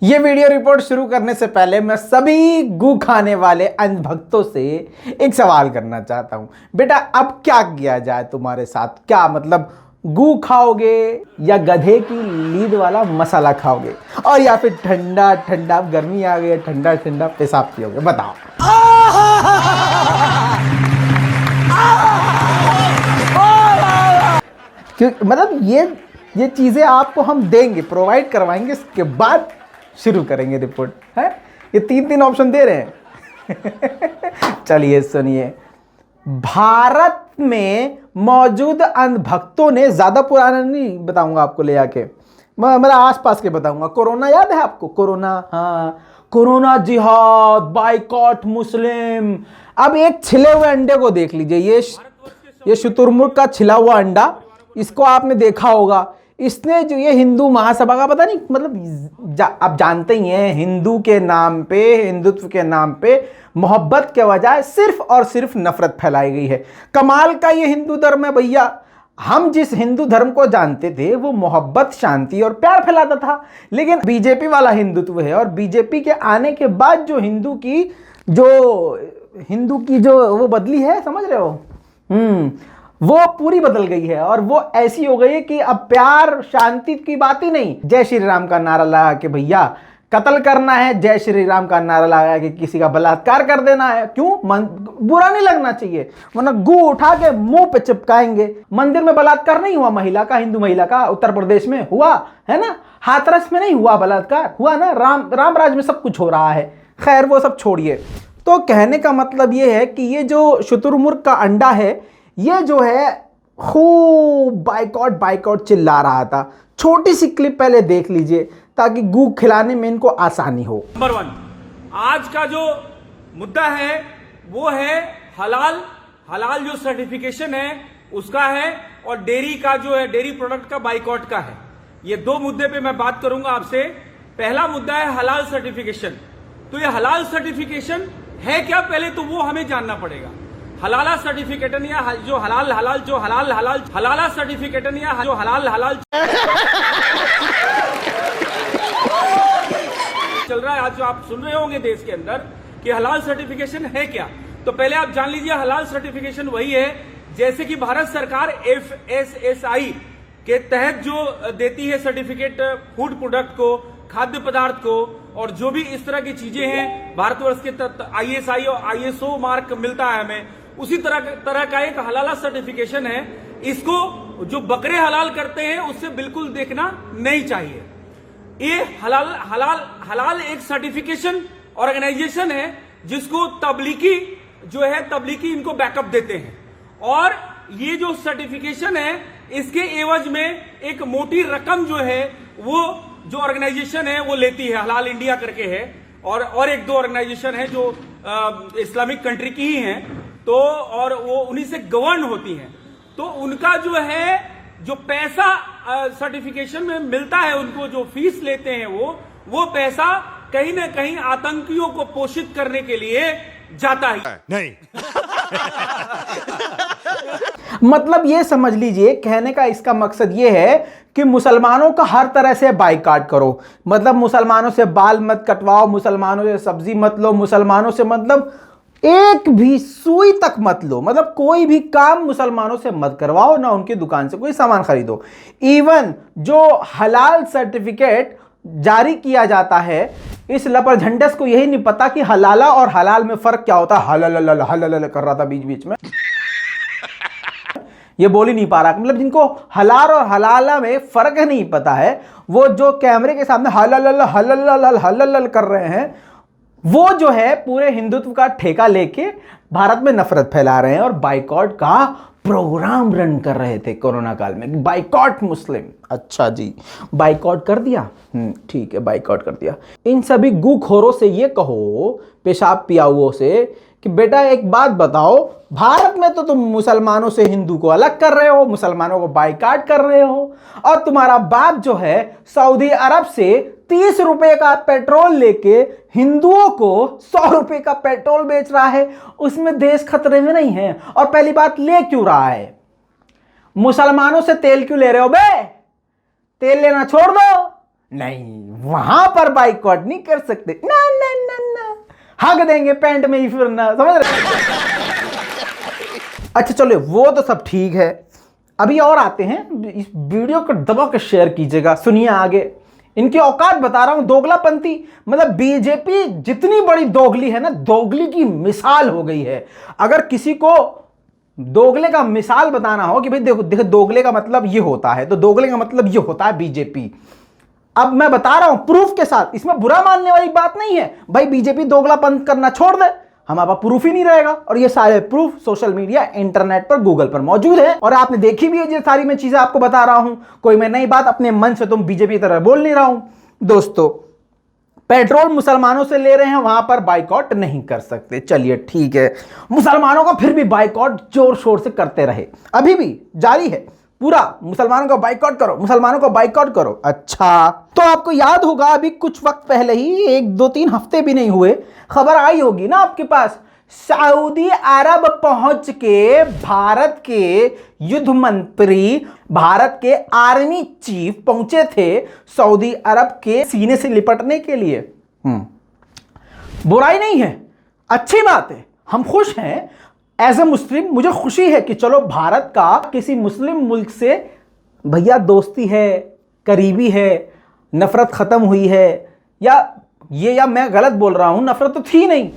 ये video report शुरू करने से पहले मैं सभी गू खाने वाले अंधभक्तों से एक सवाल करना चाहता हूं। बेटा अब क्या किया जाए तुम्हारे साथ? क्या मतलब गू खाओगे या गधे की लीद वाला मसाला खाओगे, और या फिर ठंडा ठंडा, गर्मी आ गई, ठंडा ठंडा पेशाब पियोगे? बताओ। मतलब ये चीजें आपको हम देंगे, प्रोवाइड करवाएंगे, इसके बाद शुरू करेंगे रिपोर्ट। है ये तीन ऑप्शन दे रहे हैं। चलिए सुनिए। भारत में मौजूद अंधभक्तों ने, ज्यादा पुराना नहीं बताऊंगा आपको, ले आके मतलब आसपास के बताऊंगा। कोरोना याद है आपको? कोरोना, हाँ, कोरोना जिहाद, बाइकॉट मुस्लिम। अब एक छिले हुए अंडे को देख लीजिए, ये शुतुरमुर्ग का छिला हुआ अंडा, इसको आपने देखा होगा। इसने जो ये हिंदू महासभा का, पता नहीं मतलब आप जानते ही हैं, हिंदू के नाम पे, हिंदुत्व के नाम पे मोहब्बत के बजाय सिर्फ और सिर्फ नफरत फैलाई गई है। कमाल का ये हिंदू धर्म है भैया। हम जिस हिंदू धर्म को जानते थे वो मोहब्बत, शांति और प्यार फैलाता था, लेकिन बीजेपी वाला हिंदुत्व है। और बीजेपी के आने के बाद जो हिंदू की जो वो बदली है, समझ रहे हो, वो पूरी बदल गई है। और वो ऐसी हो गई है कि अब प्यार शांति की बात ही नहीं। जय श्री राम का नारा लगा के भैया कत्ल करना है, जय श्री राम का नारा लगा के किसी का बलात्कार कर देना है। क्यों? बुरा नहीं लगना चाहिए, वरना गू उठा के मुंह पे चिपकाएंगे। मंदिर में बलात्कार नहीं हुआ महिला का, हिंदू महिला का, उत्तर प्रदेश में हुआ है ना। हाथरस में नहीं हुआ बलात्कार, हुआ ना। राम राज में सब कुछ हो रहा है। खैर वो सब छोड़िए। तो कहने का मतलब ये है कि ये जो शुतुरमुर्ग का अंडा है, ये जो है खूब बाइकआउट चिल्ला रहा था। छोटी सी क्लिप पहले देख लीजिए ताकि गू खिलाने में इनको आसानी हो। नंबर 1 आज का जो मुद्दा है वो है हलाल जो सर्टिफिकेशन है उसका है, और डेयरी का जो है, डेयरी प्रोडक्ट का बाइकआउट का है। ये दो मुद्दे पे मैं बात करूंगा आपसे। पहला मुद्दा है हलाल सर्टिफिकेशन। तो ये हलाल सर्टिफिकेशन है क्या, पहले तो वो हमें जानना पड़ेगा। हलाला सर्टिफिकेटन या जो हलाला सर्टिफिकेटन या जो हलाल चल रहा है आज, जो आप सुन रहे होंगे देश के अंदर कि हलाल सर्टिफिकेशन है क्या। तो पहले आप जान लीजिए, हलाल सर्टिफिकेशन वही है जैसे कि भारत सरकार FSSAI के तहत जो देती है सर्टिफिकेट फूड प्रोडक्ट को, खाद्य पदार्थ को, और जो भी इस तरह की चीजें हैं भारतवर्ष के ISI और ISO मार्क मिलता है हमें, उसी तरह का एक हलाला सर्टिफिकेशन है। इसको जो बकरे हलाल करते हैं उससे बिल्कुल देखना नहीं चाहिए। ये हलाल एक सर्टिफिकेशन ऑर्गेनाइजेशन है जिसको तबलीगी इनको बैकअप देते हैं। और ये जो सर्टिफिकेशन है इसके एवज में एक मोटी रकम जो है वो जो ऑर्गेनाइजेशन है वो लेती है, हलाल इंडिया करके है, और एक दो ऑर्गेनाइजेशन है जो इस्लामिक कंट्री की ही हैं, तो और वो उन्हीं से गवर्न होती हैं। तो उनका जो है, जो पैसा सर्टिफिकेशन में मिलता है, उनको जो फीस लेते हैं वो पैसा कहीं ना कहीं आतंकियों को पोषित करने के लिए जाता है। नहीं। मतलब ये समझ लीजिए, कहने का इसका मकसद ये है कि मुसलमानों का हर तरह से बाइकआउट करो। मतलब मुसलमानों से बाल मत कटवाओ, मुसलमानों से सब्जी मत लो, मुसलमानों से मतलब एक भी सुई तक मत लो। मतलब कोई भी काम मुसलमानों से मत करवाओ, ना उनकी दुकान से कोई सामान खरीदो। इवन जो हलाल सर्टिफिकेट जारी किया जाता है, इस लपर झंडस को यही नहीं पता कि हलाला और हलाल में फर्क क्या होता है। हलाल कर रहा था बीच में, ये बोल ही नहीं पा रहा। मतलब जिनको हलाल और हलाला में फर्क नहीं पता है, वो जो कैमरे के सामने हलाल कर रहे हैं, वो जो है पूरे हिंदुत्व का ठेका लेके भारत में नफरत फैला रहे हैं और बाइकआउट का प्रोग्राम रन कर रहे थे कोरोना काल में। बाइकआउट मुस्लिम। अच्छा जी, बाइकआउट कर दिया, ठीक है, बाइकआउट कर दिया। इन सभी गूखोरों से ये कहो, पेशाब पियाओं से, कि बेटा एक बात बताओ, भारत में तो तुम मुसलमानों से हिंदू को अलग कर रहे हो, मुसलमानों को बाइकआउट कर रहे हो, और तुम्हारा बाप जो है सऊदी अरब से 30 रुपए का पेट्रोल लेके हिंदुओं को 100 रुपए का पेट्रोल बेच रहा है। उसमें देश खतरे में नहीं है। और पहली बात, ले क्यों रहा है? मुसलमानों से तेल क्यों ले रहे हो बे? तेल लेना छोड़ दो। नहीं, वहां पर बाइकआउट नहीं कर सकते। ना ना ना ना, हग देंगे पैंट में ही फिरना, समझ रहे? अच्छा चलो वो तो सब ठीक है, अभी और आते हैं। इस वीडियो को दबा के शेयर कीजिएगा, सुनिए आगे। इनकी औकात बता रहा हूं, दोगलापंथी। मतलब बीजेपी जितनी बड़ी दोगली है ना, दोगली की मिसाल हो गई है। अगर किसी को दोगले का मिसाल बताना हो कि भाई देखो देखो दोगले का मतलब ये होता है, तो दोगले का मतलब ये होता है बीजेपी। अब मैं बता रहा हूं प्रूफ के साथ, इसमें बुरा मानने वाली बात नहीं है। भाई बीजेपी दोगलापंथ करना छोड़ दे, हमारे पास प्रूफ ही नहीं रहेगा। और ये सारे प्रूफ सोशल मीडिया, इंटरनेट पर, गूगल पर मौजूद है, और आपने देखी भी है। ये सारी मैं चीजें आपको बता रहा हूं, कोई मैं नई बात अपने मन से तुम बीजेपी की तरह बोल नहीं रहा हूं। दोस्तों, पेट्रोल मुसलमानों से ले रहे हैं, वहां पर बाइकआउट नहीं कर सकते। चलिए ठीक है, मुसलमानों का फिर भी बाइकआउट जोर शोर से करते रहे, अभी भी जारी है पूरा। मुसलमानों का बाइकआउट करो, मुसलमानों का बाइकआउट करो। अच्छा, तो आपको याद होगा अभी कुछ वक्त पहले ही, 1-2-3 हफ्ते भी नहीं हुए, खबर आई होगी ना आपके पास, सऊदी अरब पहुंच के भारत के युद्ध मंत्री, भारत के आर्मी चीफ पहुंचे थे सऊदी अरब के सीने से लिपटने के लिए। बुराई नहीं है, अच्छी बात है, हम खुश हैं। एज ए मुस्लिम मुझे खुशी है कि चलो भारत का किसी मुस्लिम मुल्क से भैया दोस्ती है, करीबी है, नफरत खत्म हुई है। या मैं गलत बोल रहा हूं, नफरत तो थी नहीं,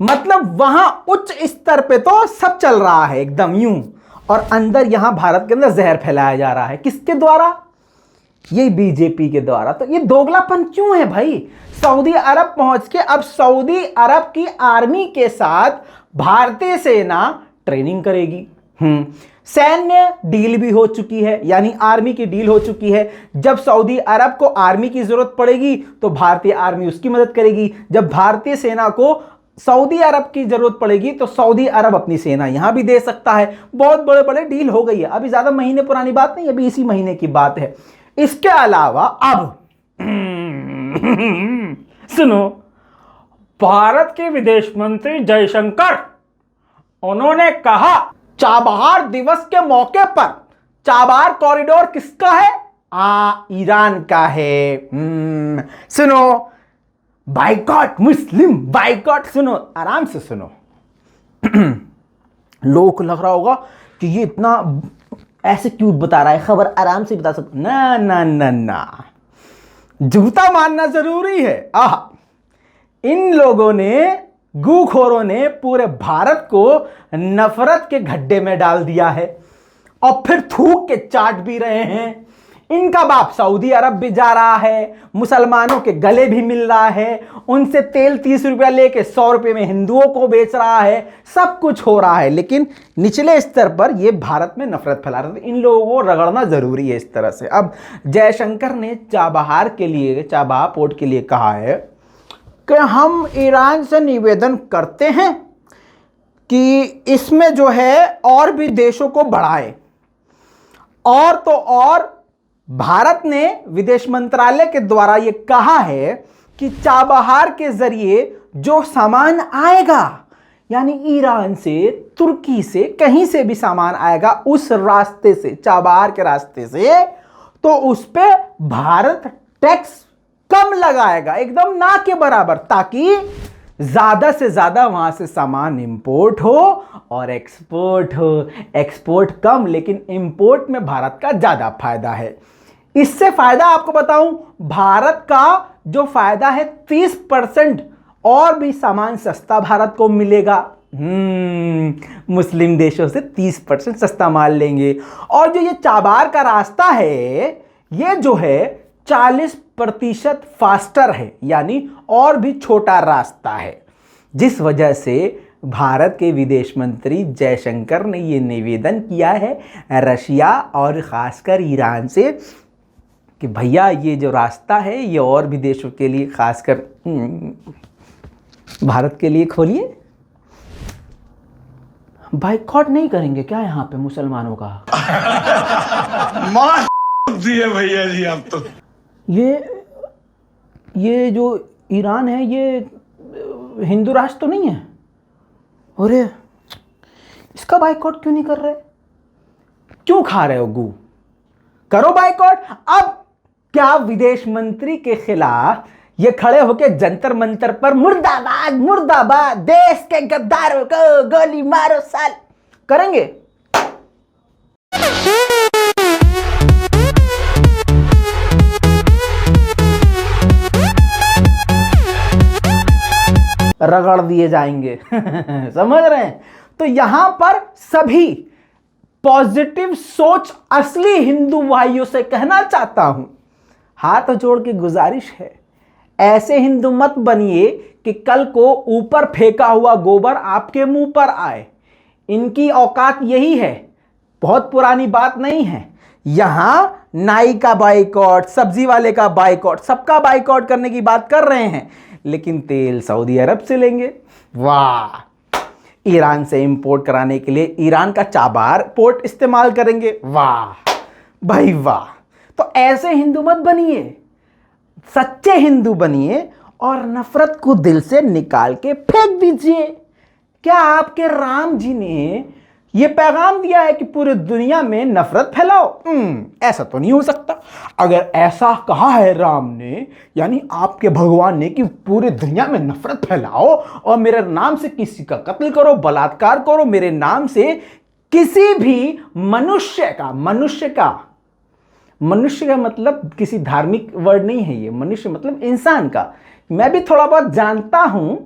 मतलब वहां उच्च स्तर पे तो सब चल रहा है एकदम यूं, और अंदर यहां भारत के अंदर जहर फैलाया जा रहा है। किसके द्वारा? ये बीजेपी के द्वारा। तो ये दोगलापन क्यों है भाई? सऊदी अरब पहुंच के अब सऊदी अरब की आर्मी के साथ भारतीय सेना ट्रेनिंग करेगी। सैन्य डील भी हो चुकी है, यानी आर्मी की डील हो चुकी है। जब सऊदी अरब को आर्मी की जरूरत पड़ेगी तो भारतीय आर्मी उसकी मदद करेगी। जब भारतीय सेना को सऊदी अरब की जरूरत पड़ेगी तो सऊदी अरब अपनी सेना यहां भी दे सकता है। बहुत बड़े बड़े डील हो गई है, अभी ज्यादा महीने पुरानी बात नहीं, अभी इसी महीने की बात है। इसके अलावा अब सुनो, भारत के विदेश मंत्री जयशंकर, उन्होंने कहा चाबहार दिवस के मौके पर, चाबहार कॉरिडोर किसका है? ईरान का है। सुनो, बाइकॉट मुस्लिम बाइकॉट, सुनो आराम से सुनो। लोगों को लग रहा होगा कि ये इतना ऐसे क्यों बता रहा है, खबर आराम से बता सकता। ना ना ना ना, जूता मानना जरूरी है। इन लोगों ने, गूखोरों ने पूरे भारत को नफरत के गड्ढे में डाल दिया है, और फिर थूक के चाट भी रहे हैं। इनका बाप सऊदी अरब भी जा रहा है, मुसलमानों के गले भी मिल रहा है, उनसे तेल 30 रुपया लेके 100 रुपये में हिंदुओं को बेच रहा है, सब कुछ हो रहा है। लेकिन निचले स्तर पर ये भारत में नफरत फैला रहे थे। इन लोगों को रगड़ना जरूरी है इस तरह से। अब जयशंकर ने चाबहार के लिए, चाबहार पोर्ट के लिए कहा है कि हम ईरान से निवेदन करते हैं कि इसमें जो है और भी देशों को बढ़ाए। और तो और भारत ने विदेश मंत्रालय के द्वारा यह कहा है कि चाबहार के जरिए जो सामान आएगा, यानी ईरान से, तुर्की से, कहीं से भी सामान आएगा उस रास्ते से, चाबहार के रास्ते से, तो उस पे भारत टैक्स कम लगाएगा, एकदम ना के बराबर, ताकि ज्यादा से ज्यादा वहां से सामान इंपोर्ट हो और एक्सपोर्ट हो। एक्सपोर्ट कम, लेकिन इंपोर्ट में भारत का ज्यादा फायदा है। इससे फायदा आपको बताऊं, भारत का जो फायदा है 30% और भी सामान सस्ता भारत को मिलेगा। मुस्लिम देशों से 30% सस्ता माल लेंगे। और जो ये चाबहार का रास्ता है, ये जो है 40% फास्टर है, यानी और भी छोटा रास्ता है। जिस वजह से भारत के विदेश मंत्री जयशंकर ने ये निवेदन किया है रशिया और खासकर ईरान से कि भैया ये जो रास्ता है ये और भी देशों के लिए, खासकर भारत के लिए खोलिए। बाइकआउट नहीं करेंगे क्या यहाँ पे मुसलमानों का? मार दिए भैया जी आप तो। ये जो ईरान है ये हिंदू राष्ट्र तो नहीं है? अरे इसका बाइकआउट क्यों नहीं कर रहे? क्यों खा रहे हो गू? करो बाइकआउट। अब क्या विदेश मंत्री के खिलाफ ये खड़े होके जंतर मंतर पर मुर्दाबाद मुर्दाबाद देश के गद्दारों को गोली मारो साल करेंगे? रगड़ दिए जाएंगे। समझ रहे हैं? तो यहां पर सभी पॉजिटिव सोच असली हिंदू भाइयों से कहना चाहता हूं, हाथ जोड़ के गुजारिश है, ऐसे हिंदू मत बनिए कि कल को ऊपर फेंका हुआ गोबर आपके मुंह पर आए। इनकी औकात यही है, बहुत पुरानी बात नहीं है। यहां नाई का बाइकआउट, सब्जी वाले का बाइकआउट, सबका बाइकआउट करने की बात कर रहे हैं, लेकिन तेल सऊदी अरब से लेंगे। वाह! ईरान से इंपोर्ट कराने के लिए ईरान का चाबार पोर्ट इस्तेमाल करेंगे। वाह भाई वाह! तो ऐसे हिंदू मत बनिए, सच्चे हिंदू बनिए और नफरत को दिल से निकाल के फेंक दीजिए। क्या आपके राम जी ने यह पैगाम दिया है कि पूरी दुनिया में नफरत फैलाओ? ऐसा तो नहीं हो सकता। अगर ऐसा कहा है राम ने, यानी आपके भगवान ने, कि पूरी दुनिया में नफरत फैलाओ और मेरे नाम से किसी का कत्ल करो, बलात्कार करो, मेरे नाम से किसी भी मनुष्य का मतलब किसी धार्मिक वर्ड नहीं है ये, मनुष्य मतलब इंसान का। मैं भी थोड़ा बहुत जानता हूं,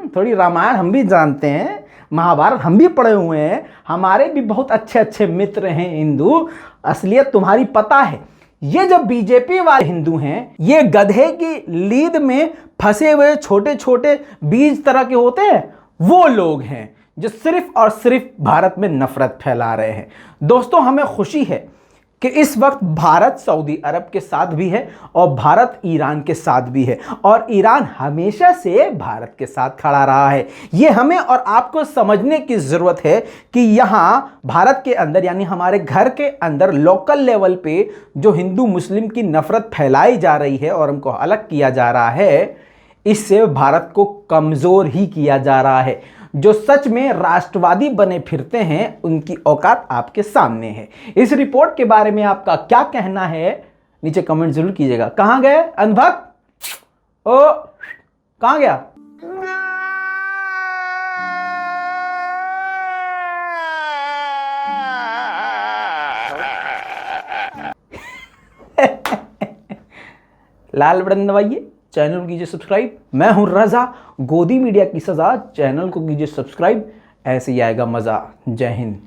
थोड़ी रामायण हम भी जानते हैं, महाभारत हम भी पढ़े हुए हैं, हमारे भी बहुत अच्छे अच्छे मित्र हैं हिंदू। असलियत तुम्हारी पता है। ये जो बीजेपी वाले हिंदू हैं, ये गधे की लीद में फंसे हुए छोटे छोटे बीज तरह के होते हैं, वो लोग हैं जो सिर्फ और सिर्फ भारत में नफरत फैला रहे हैं। दोस्तों, हमें खुशी है कि इस वक्त भारत सऊदी अरब के साथ भी है और भारत ईरान के साथ भी है, और ईरान हमेशा से भारत के साथ खड़ा रहा है। यह हमें और आपको समझने की जरूरत है कि यहां भारत के अंदर, यानी हमारे घर के अंदर लोकल लेवल पे जो हिंदू मुस्लिम की नफरत फैलाई जा रही है और हमको अलग किया जा रहा है, इससे भारत को कमजोर ही किया जा रहा है। जो सच में राष्ट्रवादी बने फिरते हैं, उनकी औकात आपके सामने है। इस रिपोर्ट के बारे में आपका क्या कहना है, नीचे कमेंट जरूर कीजिएगा। कहां गए अंधभक्त? ओ कहां गया? लाल बटन दबाइए, चैनल को कीजिए सब्सक्राइब। मैं हूं रजा, गोदी मीडिया की सजा। चैनल को कीजिए सब्सक्राइब, ऐसे ही आएगा मजा। जय हिंद।